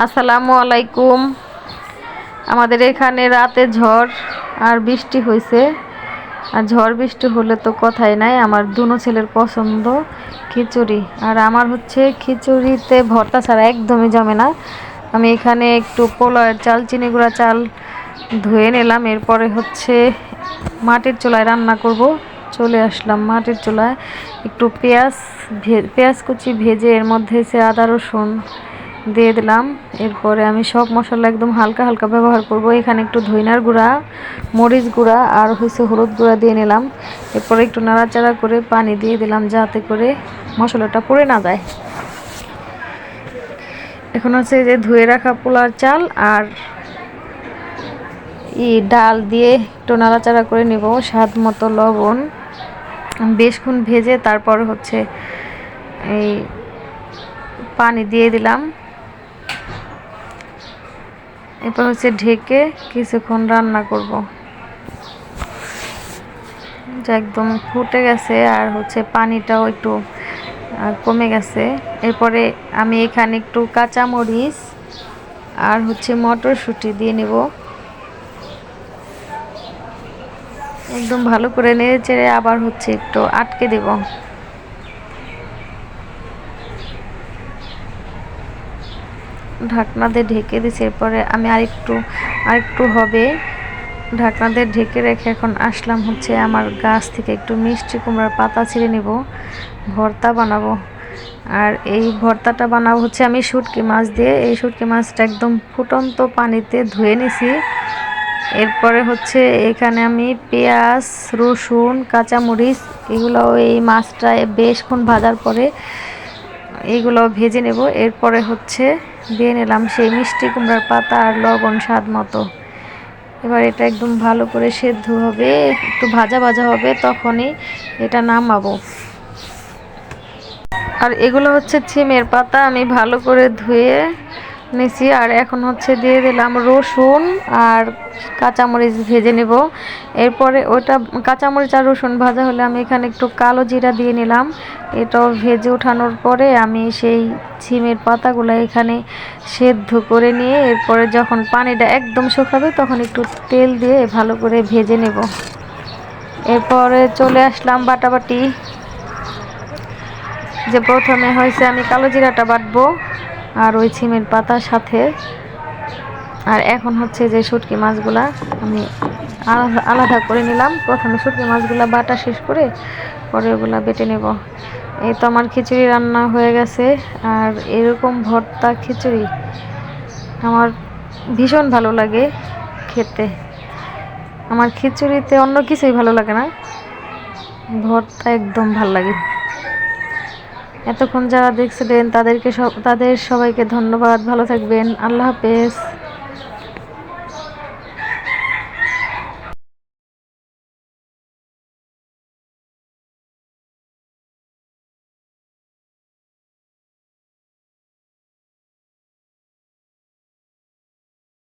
আসসালামু আলাইকুম। আমাদের এখানে রাতে ঝড় আর বৃষ্টি হয়েছে। আর ঝড় বৃষ্টি হলে তো কথাই নাই। আমার দুনো ছেলের পছন্দ খিচুড়ি, আর আমার হচ্ছে খিচুড়িতে ভর্তা ছাড়া একদমই জমে না। আমি এখানে একটু পোলাওয়ের চাল, চিনি গুঁড়া চাল ধুয়ে নিলাম। এরপরে হচ্ছে মাটির চুলায় রান্না করব। চলে আসলাম মাটির চুলায়। একটু পেঁয়াজ কুচি ভেজে এর মধ্যে আদা রসুন দিয়ে দিলাম। এরপরে আমি সব মশলা একদম হালকা হালকা ব্যবহার করব। এখানে একটু ধইনার গুঁড়া, মরিচ গুঁড়া আর হলুদ গুঁড়া দিয়ে নিলাম। এরপরে একটু নাড়াচাড়া করে পানি দিয়ে দিলাম যাতে করে মশলাটা পুড়ে না যায়। এখন হচ্ছে যে ধুয়ে রাখা পোলার চাল আর ডাল দিয়ে একটু নাড়াচাড়া করে নেব। স্বাদ মতো লবণ, বেশক্ষণ ভেজে তারপর হচ্ছে এই পানি দিয়ে দিলাম। এরপর হচ্ছে ঢেকে কিছুক্ষণ রান্না করব। যা একদম ফুটে গেছে আর হচ্ছে পানিটাও একটু কমে গেছে। এরপরে আমি এখানে একটু কাঁচামরিচ আর হচ্ছে মটরশুঁটি দিয়ে নেব। একদম ভালো করে নেড়ে চেড়ে আবার হচ্ছে একটু আটকে দেব। ঢাকনা দিয়ে ঢেকে দিয়েছি। এরপরে আমি আরেকটু হবে ঢাকনা দিয়ে ঢেকে রেখে এখন আসলাম হচ্ছে আমার গাছ থেকে একটু মিষ্টি কুমড়ার পাতা ছিঁড়ে নেব, ভর্তা বানাবো। আর এই ভর্তাটা বানাবো হচ্ছে আমি শুটকি মাছ দিয়ে। এই শুটকি মাছটা একদম ফুটন্ত পানিতে ধুয়ে নিছি। এরপরে হচ্ছে এখানে আমি পেঁয়াজ, রসুন, কাঁচামরিচ এগুলো এই মাছটা বেশক্ষণ ভাজার পরে এইগুলো ভেজে নেব। এরপরে হচ্ছে দিয়ে নিলাম সেই মিষ্টি কুমড়ার পাতা আর লবণ স্বাদ মতো। এবার এটা একদম ভালো করে সেদ্ধ হবে, একটু ভাজা ভাজা হবে, তখনই এটা নামাবো। আর এগুলো হচ্ছে ছিমের পাতা, আমি ভালো করে ধুয়ে নিছি। আর এখন হচ্ছে দিয়ে দিলাম রসুন আর কাঁচামরিচ ভেজে নেব। এরপরে ওটা কাঁচামরিচ আর রসুন ভাজা হলে আমি এখানে একটু কালো জিরা দিয়ে নিলাম। এটাও ভেজে ওঠানোর পরে আমি সেই ছিমের পাতাগুলো এখানে সেদ্ধ করে নিয়ে এরপরে যখন পানিটা একদম শুকাবে তখন একটু তেল দিয়ে ভালো করে ভেজে নেব। এরপরে চলে আসলাম বাটাবাটি। যে প্রথমে হয়েছে আমি কালো জিরাটা বাটবো আর ওই ছিমের পাতার সাথে। আর এখন হচ্ছে যে শুটকি মাছগুলা আমি আলাদা করে নিলাম। প্রথমে শুটকি মাছগুলা বাটা শেষ করে পরে ওগুলা বেটে নেব। এই তো আমার খিচুড়ি রান্না হয়ে গেছে। আর এরকম ভর্তা খিচুড়ি আমার ভীষণ ভালো লাগে খেতে। আমার খিচুড়িতে অন্য কিছুই ভালো লাগে না, ভর্তা একদম ভালো লাগে। এতক্ষণ যারা দেখছিলেন তাদের সবাইকে ধন্যবাদ। ভালো থাকবেন। আল্লাহ হাফেজ।